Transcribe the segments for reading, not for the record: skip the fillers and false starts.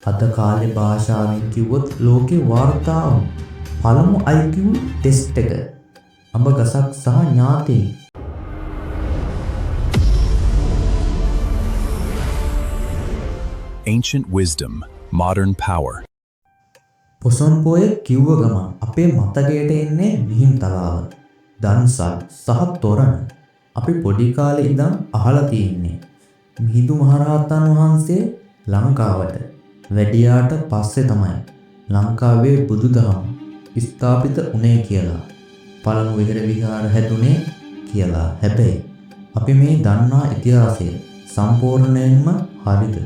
අද කාලේ භාෂාවෙන් කිව්වොත් ලෝකේ වාර්තා වුණු පළමු IQ ටෙස්ට් එක. අඹ ගසක් සහ ඥාතීන්. Ancient wisdom, modern power. Poson පෝය කිව්ව ගමන් අපේ මතකයට එන්නේ මිහින්තලාව, දන්සල් සහ තොරණ. අපි පොඩි කාලේ ඉඳන් අහලා තියෙන්නේ මිහිඳු මහරහතන් වහන්සේ ලංකාවට වැඩියාට පස්සේ තමයි ලංකාවේ බුදුදහම ස්ථාපිත උනේ කියලා. පළමු විහෙර විහාර හැදුනේ කියලා. හැබැයි අපි මේ දන්නා ඉතිහාසය සම්පූර්ණයෙන්ම හරිද?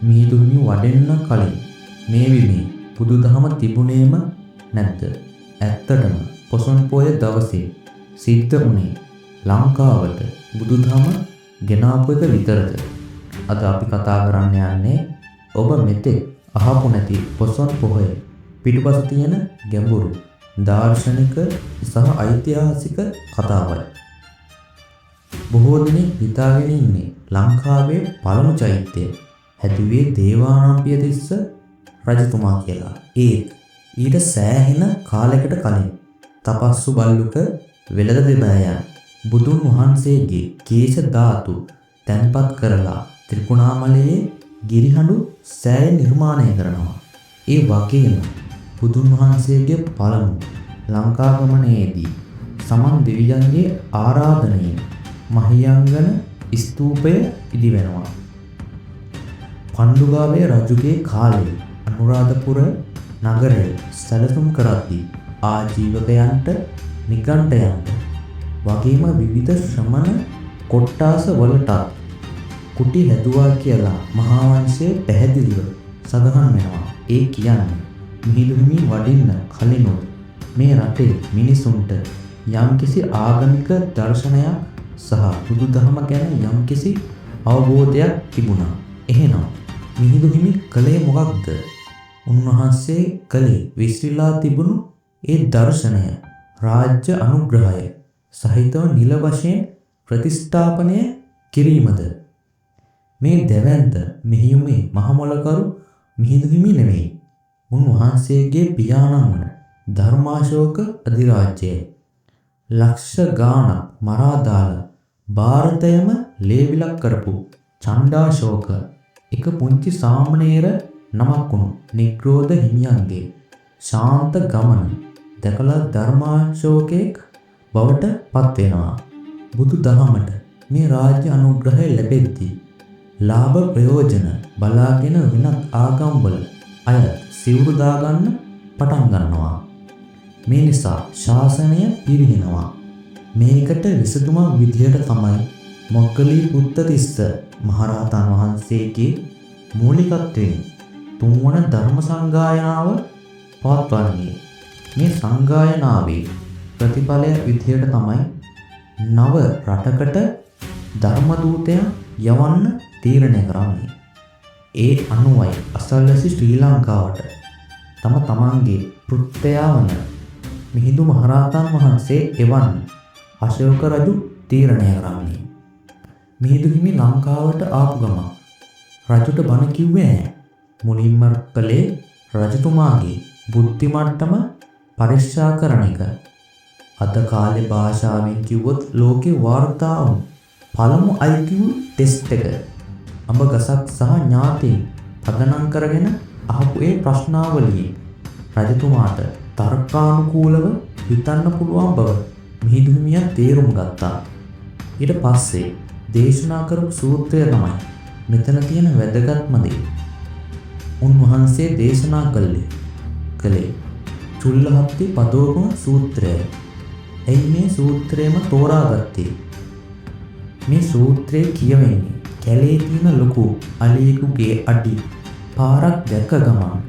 මිහිඳු හිමි වඩෙන්න කලින් මේ විමේ බුදුදහම තිබුණේම නැද්ද? ඇත්තටම පොසොන් පෝය දවසේ සිද්ධ වුණේ ලංකාවට බුදුදහම ගෙනාපු එක විතරද? අද අපි කතා කරන්න යන්නේ ඔබ මෙතෙක් අහපු නැති පොසොන් පෝය පිටුපස තියෙන ගැඹුරු දාර්ශනික සහ ඓතිහාසික කතාවයි. බොහෝ දෙනෙක් හිතාගෙන ඉන්නේ ලංකාවේ පළමු චෛත්‍යය හැදුවේ දේවානම්පියතිස්ස රජතුමා කියලා. ඊට සෑහෙන කාලයකට කලින් තපස්සු බල්ලුක වෙළඳ දෙබෑයන් බුදුන් වහන්සේගේ කේශ ධාතු තැන්පත් කරලා ත්‍රිකුණාමලයේ ගිරිහඬු සෑය නිර්මාණය කරනවා. ඒ වගේම බුදුන් වහන්සේගේ පළමු ලංකාගමනයේදී සමන් දෙවියන්ගේ ආරාධනයෙන් මහියංගන ස්තූපය ඉදිවෙනවා. පණ්ඩුගාමේ රජුගේ කාලේ අනුරාධපුර නගරය සැලසුම් කරද්දී ආජීවකයන්ට නිගණ්ඨයන්ට වගේම විවිධ ශ්‍රමණ කොට්ටාස වලටත් කුටි හැදුවා කියලා මහා වංශයේ පැහැදිලිව සඳහන් වෙනවා. ඒ කියන්නේ මිහිඳු හිමි වඩින්න කලිනුත් මේ රටේ මිනිසුන්ට යම්කිසි ආගමික දර්ශනයක් සහ බුදුදහම ගැන යම්කිසි අවබෝධයක් තිබුණා. එහෙනම් මිහිඳු හිමි කලේ මොකක්ද? උන්වහන්සේ කලේ විශ්රීලා තිබුණු ඒ දර්ශනය රාජ්‍ය අනුග්‍රහය සහිතව නිල වශයෙන් ප්‍රතිස්ථාපනය කිරීමද? මේ දැවැන්ත මෙහියුමේ මහමොලකරු මිහිඳු හිමි නෙවෙයි. උන්වහන්සේගේ පියාණන් වන ධර්මාශෝක අධිරාජ්‍යය ලක්ෂ ගාණක් මරා දාලා ಭಾರತයම ලේවිලක් කරපු චණ්ඩාශෝක එක පුංචි සාමණේර නමක් වුණු නිග්‍රෝධ හිමියන්ගේ ශාන්ත ගමන දැකලා ධර්මාශෝකයෙක් බවට පත් වෙනවා. බුදු දහමට මේ රාජ්‍ය අනුග්‍රහය ලැබෙද්දී ලාභ ප්‍රයෝජන බලාගෙන වෙනත් ආගම්වල අය සිවුරු දාගන්න පටන් ගන්නවා. මේ නිසා ශාසනය පිරිහෙනවා. මේකට විසඳුමක් විදිහට තමයි මොග්ගලී පුත්තතිස්ස මහරහතන් වහන්සේගේ මූලිකත්වයෙන් තුන්වන ධර්ම සංගායනාව පවත්වන්නේ. මේ සංගායනාවේ ප්‍රතිඵලය විදිහට තමයි නව රටකට ධර්ම දූතයන් යවන්න තීරණය කරන්නේ. ඒ අනුවයි අසල්වැසි ශ්‍රී ලංකාවට තමන්ගේ පෘත්තයාවන මිහිඳු මහරහතන් වහන්සේ එවන්න අශෝක රජු තීරණය කරන්නේ. මිහිඳු හිමි ලංකාවට ආපු ගමන් රජුට බණ කිව්වේ නැහැ. මුලින්ම කළේ රජතුමාගේ බුද්ධි මට්ටම පරීක්ෂා කරන එක. අද කාලේ භාෂාවෙන් කිව්වොත් ලෝකේ වාර්තා වුණු පළමු IQ ටෙස්ට් එක. අඹ ගසක් සහ ඥාතීන් පදනම් කරගෙන අහපු ඒ ප්‍රශ්නාවලියේ රජතුමාට තර්කානුකූලව හිතන්න පුළුවන් බව මිහිඳු හිමියන් තේරුම් ගත්තා. ඊට පස්සේ දේශනා කරපු සූත්‍රය තමයි මෙතන තියෙන වැදගත්ම දේ. උන්වහන්සේ දේශනා කළේ චුල්ලහත්ති පදෝපම සූත්‍රයයි. එයි මේ සූත්‍රයම තෝරාගත්තේ. මේ සූත්‍රයේ කියවෙන්නේ කැලේ තියෙන ලොකු අලියෙකුගේ අඩි පාරක් දැක ගමන්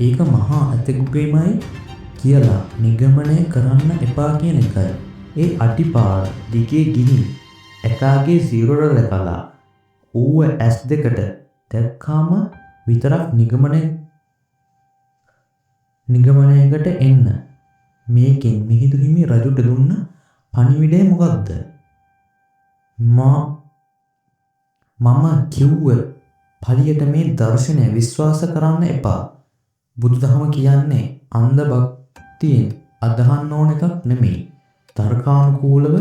ඒක මහා ඇතෙකුගේමයි කියලා නිගමනය කරන්න එපා කියන එකයි. ඒ අඩි පාර දිගේ ගිහින් ඇතාගේ සිරුර දැකලා ඌව ඇස් දෙකට දැක්කාම විතරක් නිගමනයකට එන්න. මේකෙන් මිහිඳු හිමි රජුට දුන්න පණිවිඩය මොකක්ද? මම කිව්ව පළියට මේ දර්ශනය විශ්වාස කරන්න එපා. බුදුදහම කියන්නේ අන්ධ භක්තියෙන් අදහන්න ඕන එකක් නෙමෙයි. තර්කානුකූලව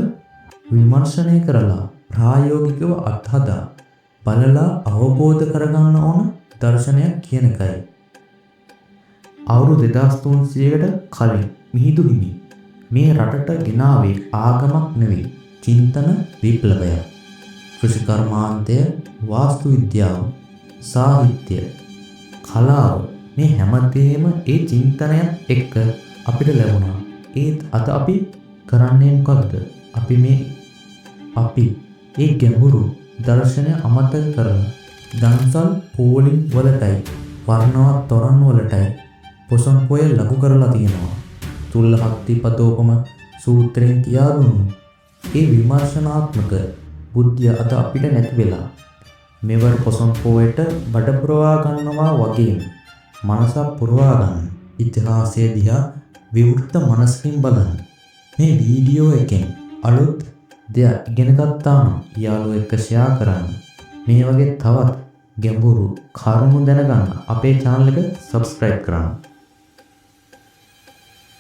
විමර්ශනය කරලා ප්‍රායෝගිකව අත්හදා බලලා අවබෝධ කරගන්න ඕන දර්ශනයක් කියන එකයි. අවුරුදු 2300කට කලින් මිහිඳු හිමි මේ රටට ගෙනාවේ ආගමක් නෙවෙයි චින්තන විප්ලවයක්. කෘෂිකර්මාන්තය, වාස්තු විද්‍යාව, සාහිත්‍ය, කලාව මේ හැමදේම ඒ චින්තනයත් එක්ක අපිට ලැබුණා. ඒත් අද අපි කරන්නේ මොකක්ද? අපි ඒ ගැඹුරු දර්ශනය අමතක කරලා දන්සල් පෝලිං වලටයි වර්ණවත් තොරන් වලටයි පොසොන් පොය ලඝු කරලා තියෙනවා. තුල්ලහත්තිපදෝපම සූත්‍රයෙන් කියා දුන්නු ඒ විමර්ශනාත්මක බුද්ධිය අද අපිට නැති වෙලා මෙවර පොසොන් පොයට බඩ පුරවා ගන්නවා වගේම මනසක් පුරවා ගන්න. ඉතිහාසය දිහා විවෘත මනසකින් බලන්න. මේ වීඩියෝ එකෙන් අලුත් දෙයක් ඉගෙන ගත්තා නම් යාළුවෝ එක්ක ෂෙයා කරන්න. මේ වගේ තවත් ගැඹුරු කරුණු දැනගන්න අපේ channel එක subscribe කරන්න.